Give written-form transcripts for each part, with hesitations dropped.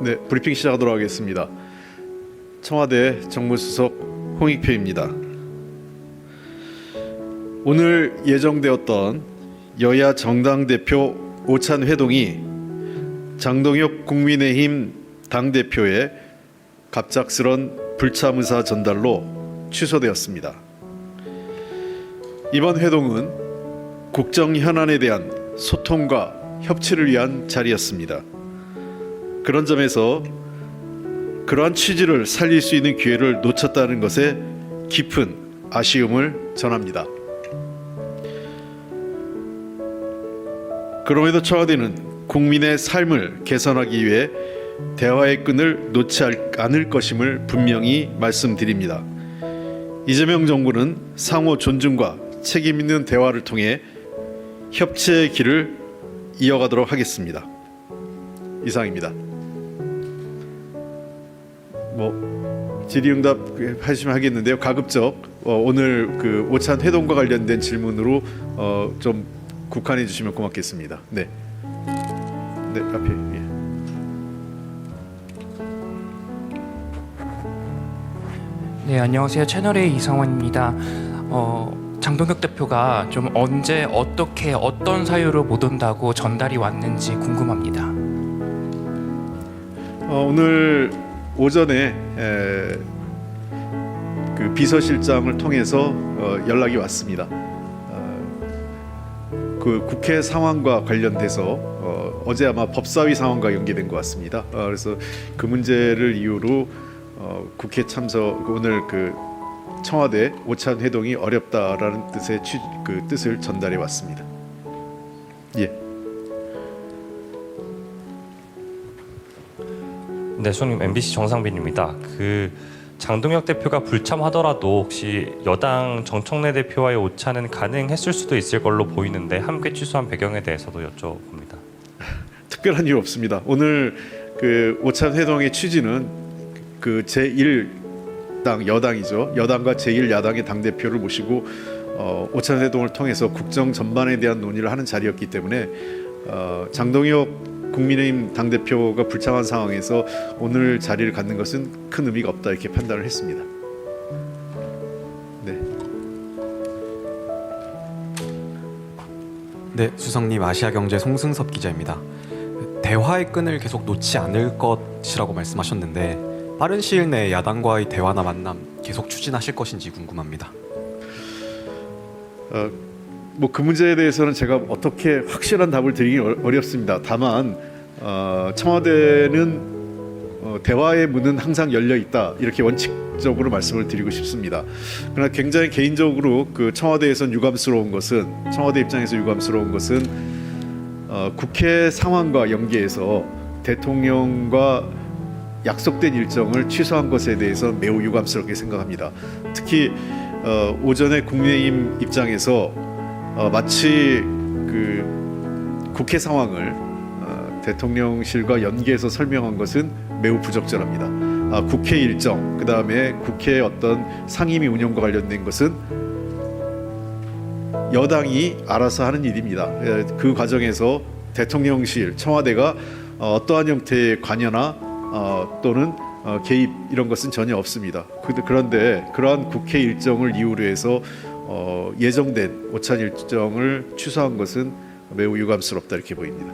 네, 브리핑 시작하도록 하겠습니다. 청와대 정무수석 홍익표입니다. 오늘 예정되었던 여야 정당 대표 오찬 회동이 장동혁 국민의힘 당대표의 갑작스런 불참 의사 전달로 취소되었습니다. 이번 회동은 국정 현안에 대한 소통과 협치를 위한 자리였습니다. 그런 점에서 그러한 취지를 살릴 수 있는 기회를 놓쳤다는 것에 깊은 아쉬움을 전합니다. 그럼에도 청와대는 국민의 삶을 개선하기 위해 대화의 끈을 놓지 않을 것임을 분명히 말씀드립니다. 이재명 정부는 상호 존중과 책임 있는 대화를 통해 협치의 길을 이어가도록 하겠습니다. 이상입니다. 질의응답 하시면 하겠는데요. 가급적 오늘 그 오찬 회동과 관련된 질문으로 좀 국한해 주시면 고맙겠습니다. 네, 앞에. 예. 네, 안녕하세요. 채널A 이상원입니다. 장동혁 대표가 좀 언제 어떻게 어떤 사유로 못 온다고 전달이 왔는지 궁금합니다. 오늘 오전에 그 비서실장을 통해서 연락이 왔습니다. 그 국회 상황과 관련돼서 어제 아마 법사위 상황과 연계된 것 같습니다. 그래서 그 문제를 이유로 국회 참석 오늘 그 청와대 오찬 회동이 어렵다라는 뜻의 그 뜻을 전달해 왔습니다. 예. 네, 손님 MBC 정상빈입니다. 그 장동혁 대표가 불참하더라도 혹시 여당 정청래 대표와의 오찬은 가능했을 수도 있을 걸로 보이는데 함께 취소한 배경에 대해서도 여쭤봅니다. 특별한 이유 없습니다. 오늘 그 오찬 회동의 취지는 그 제1당 여당이죠. 여당과 제1야당의 당 대표를 모시고 오찬 회동을 통해서 국정 전반에 대한 논의를 하는 자리였기 때문에 장동혁 국민의힘 당대표가 불참한 상황에서 오늘 자리를 갖는 것은 큰 의미가 없다 이렇게 판단을 했습니다. 네. 네, 수석님 아시아경제 송승섭 기자입니다. 대화의 끈을 계속 놓지 않을 것이라고 말씀하셨는데 빠른 시일 내에 야당과의 대화나 만남 계속 추진하실 것인지 궁금합니다. 그 문제에 대해서는 제가 어떻게 확실한 답을 드리기 어렵습니다. 다만 청와대는 대화의 문은 항상 열려 있다 이렇게 원칙적으로 말씀을 드리고 싶습니다. 그러나 굉장히 개인적으로 그 청와대 입장에서 유감스러운 것은 국회 상황과 연계해서 대통령과 약속된 일정을 취소한 것에 대해서 매우 유감스럽게 생각합니다. 특히 오전에 국민의힘 입장에서 마치 그 국회 상황을 대통령실과 연계해서 설명한 것은 매우 부적절합니다. 국회 일정, 그 다음에 국회의 어떤 상임위 운영과 관련된 것은 여당이 알아서 하는 일입니다. 그 과정에서 대통령실, 청와대가 어떠한 형태의 관여나 또는 개입 이런 것은 전혀 없습니다. 그런데 그러한 국회 일정을 이유로 해서 예정된 오찬 일정을 취소한 것은 매우 유감스럽다 이렇게 보입니다.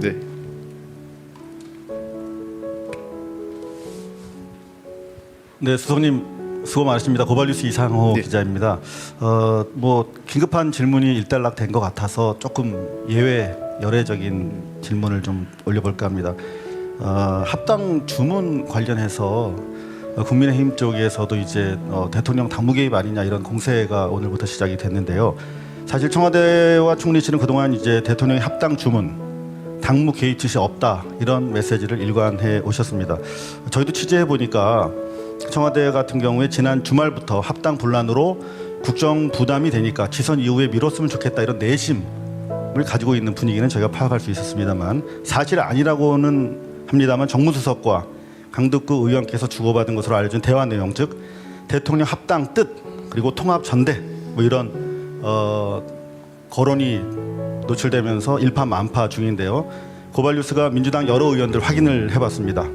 네. 네, 수석님 수고 많으십니다. 고발뉴스 이상호 네. 기자입니다. 긴급한 질문이 일단락된 것 같아서 조금 열애적인 질문을 좀 올려볼까 합니다. 합당 주문 관련해서 국민의힘 쪽에서도 이제 대통령 당무 개입 아니냐 이런 공세가 오늘부터 시작이 됐는데요. 사실 청와대와 총리실은 그동안 이제 대통령의 합당 주문, 당무 개입 지시 없다 이런 메시지를 일관해 오셨습니다. 저희도 취재해 보니까 청와대 같은 경우에 지난 주말부터 합당 분란으로 국정 부담이 되니까 지선 이후에 미뤘으면 좋겠다 이런 내심을 가지고 있는 분위기는 저희가 파악할 수 있었습니다만 사실 아니라고는 합니다만 정무수석과 강덕구 의원께서 주고받은 것으로 알려진 대화 내용, 즉 대통령 합당 뜻 그리고 통합 전대 이런 거론이 노출되면서 일파만파 중인데요. 고발뉴스가 민주당 여러 의원들 확인을 해봤습니다.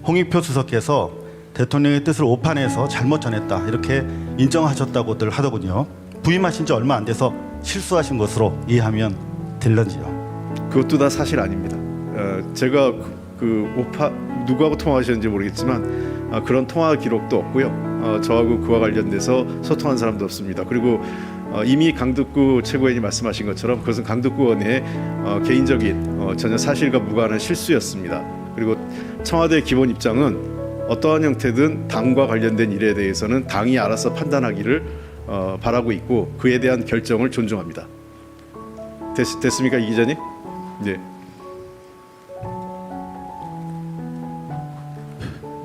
홍익표 수석께서 대통령의 뜻을 오판해서 잘못 전했다 이렇게 인정하셨다고들 하더군요. 부임하신 지 얼마 안 돼서 실수하신 것으로 이해하면 될런지요. 그것도 다 사실 아닙니다. 제가 누구하고 통화하셨는지 모르겠지만 그런 통화 기록도 없고요. 저하고 그와 관련돼서 소통한 사람도 없습니다. 그리고 이미 강덕구 최고위원이 말씀하신 것처럼 그것은 강덕구 의원의 개인적인 전혀 사실과 무관한 실수였습니다. 그리고 청와대의 기본 입장은 어떠한 형태든 당과 관련된 일에 대해서는 당이 알아서 판단하기를 바라고 있고 그에 대한 결정을 존중합니다. 됐습니까, 이 기자님? 네.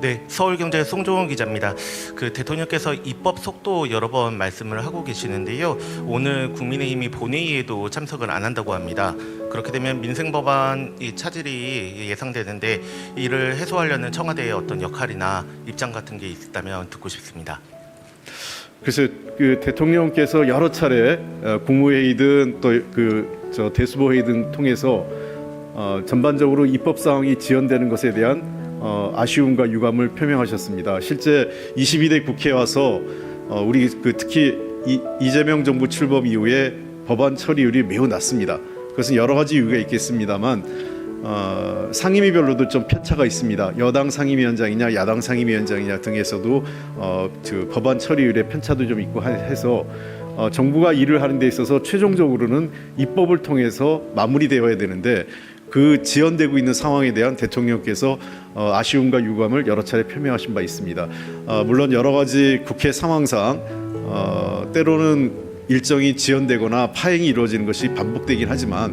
네, 서울경제 송종원 기자입니다. 대통령께서 입법 속도 여러 번 말씀을 하고 계시는데요. 오늘 국민의힘이 본회의에도 참석을 안 한다고 합니다. 그렇게 되면 민생법안이 차질이 예상되는데 이를 해소하려는 청와대의 어떤 역할이나 입장 같은 게 있다면 듣고 싶습니다. 그래서 대통령께서 여러 차례 국무회의든 또 대수보회의 등 통해서 전반적으로 입법 사항이 지연되는 것에 대한 아쉬움과 유감을 표명하셨습니다. 실제 22대 국회에 와서 우리 특히 이재명 정부 출범 이후에 법안 처리율이 매우 낮습니다. 그것은 여러 가지 이유가 있겠습니다만 상임위별로도 좀 편차가 있습니다. 여당 상임위원장이냐 야당 상임위원장이냐 등에서도 법안 처리율의 편차도 좀 있고 해서 정부가 일을 하는 데 있어서 최종적으로는 입법을 통해서 마무리되어야 되는데 그 지연되고 있는 상황에 대한 대통령께서 아쉬움과 유감을 여러 차례 표명하신 바 있습니다. 물론 여러 가지 국회 상황상 때로는 일정이 지연되거나 파행이 이루어지는 것이 반복되긴 하지만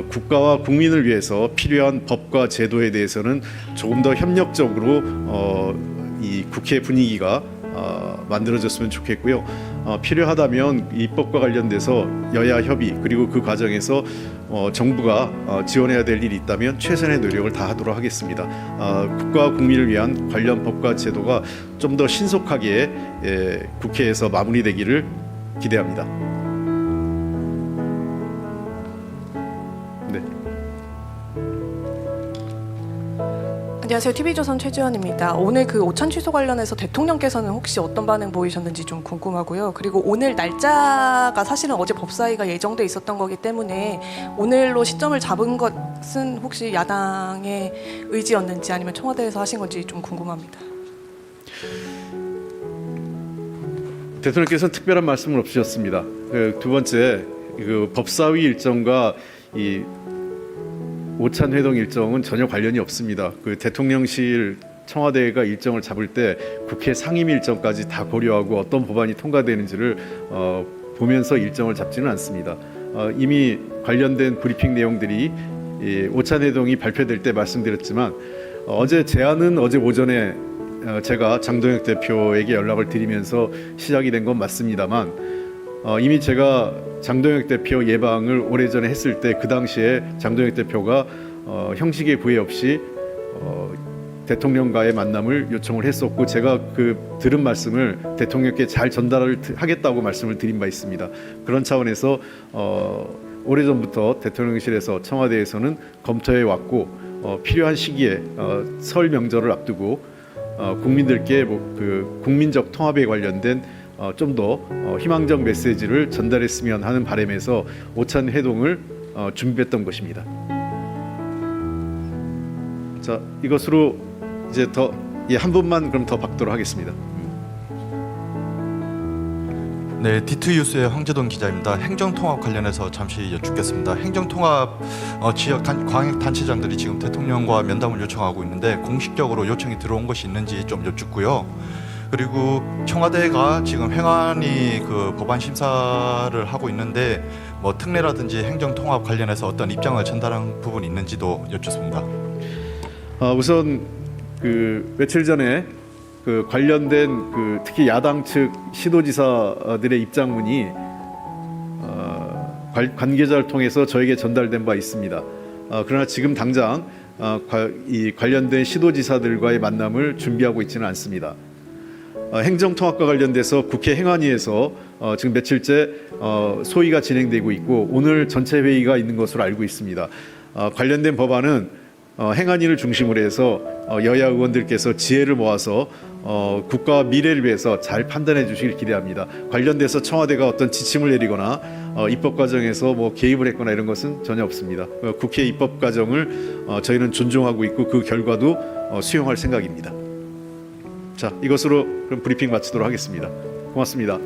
국가와 국민을 위해서 필요한 법과 제도에 대해서는 조금 더 협력적으로 이 국회 분위기가 만들어졌으면 좋겠고요. 필요하다면 입법과 관련돼서 여야 협의 그리고 그 과정에서 정부가 지원해야 될 일이 있다면 최선의 노력을 다하도록 하겠습니다. 국가와 국민을 위한 관련 법과 제도가 좀 더 신속하게 국회에서 마무리되기를 기대합니다. 네. 안녕하세요. TV조선 최지원입니다. 오늘 오찬 취소 관련해서 대통령께서는 혹시 어떤 반응 보이셨는지 좀 궁금하고요. 그리고 오늘 날짜가 사실은 어제 법사위가 예정돼 있었던 거기 때문에 오늘로 시점을 잡은 것은 혹시 야당의 의지였는지 아니면 청와대에서 하신 건지 좀 궁금합니다. 대통령께서는 특별한 말씀은 없으셨습니다. 두 번째, 법사위 일정과 이 오찬 회동 일정은 전혀 관련이 없습니다. 대통령실 청와대가 일정을 잡을 때 국회 상임 일정까지 다 고려하고 어떤 법안이 통과되는지를 보면서 일정을 잡지는 않습니다. 이미 관련된 브리핑 내용들이 오찬 회동이 발표될 때 말씀드렸지만 어제 제안은 어제 오전에 제가 장동혁 대표에게 연락을 드리면서 시작이 된 건 맞습니다만 이미 제가 장동혁 대표 예방을 오래전에 했을 때 그 당시에 장동혁 대표가 형식의 구애 없이 대통령과의 만남을 요청을 했었고 제가 들은 말씀을 대통령께 잘 전달을 하겠다고 말씀을 드린 바 있습니다. 그런 차원에서 오래전부터 대통령실에서 청와대에서는 검토해 왔고 필요한 시기에 설 명절을 앞두고 국민들께 국민적 통합에 관련된 좀 더 희망적 메시지를 전달했으면 하는 바람에서 오찬 회동을 준비했던 것입니다. 자, 이것으로 이제 한 분만 그럼 더 받도록 하겠습니다. 네, D2뉴스의 황재동 기자입니다. 행정통합 관련해서 잠시 여쭙겠습니다. 행정통합 지역 광역단체장들이 지금 대통령과 면담을 요청하고 있는데 공식적으로 요청이 들어온 것이 있는지 좀 여쭙고요. 그리고 청와대가 지금 행안위 법안 심사를 하고 있는데 특례라든지 행정통합 관련해서 어떤 입장을 전달한 부분이 있는지도 여쭙습니다. 우선 며칠 전에 관련된 특히 야당 측 시도지사들의 입장문이 관계자를 통해서 저에게 전달된 바 있습니다. 그러나 지금 당장 이 관련된 시도지사들과의 만남을 준비하고 있지는 않습니다. 행정통합과 관련돼서 국회 행안위에서 지금 며칠째 소위가 진행되고 있고 오늘 전체 회의가 있는 것으로 알고 있습니다. 관련된 법안은 행안위를 중심으로 해서 여야 의원들께서 지혜를 모아서 국가와 미래를 위해서 잘 판단해 주시길 기대합니다. 관련돼서 청와대가 어떤 지침을 내리거나 입법 과정에서 뭐 개입을 했거나 이런 것은 전혀 없습니다. 국회 입법 과정을 저희는 존중하고 있고 그 결과도 수용할 생각입니다. 자, 이것으로 그럼 브리핑 마치도록 하겠습니다. 고맙습니다.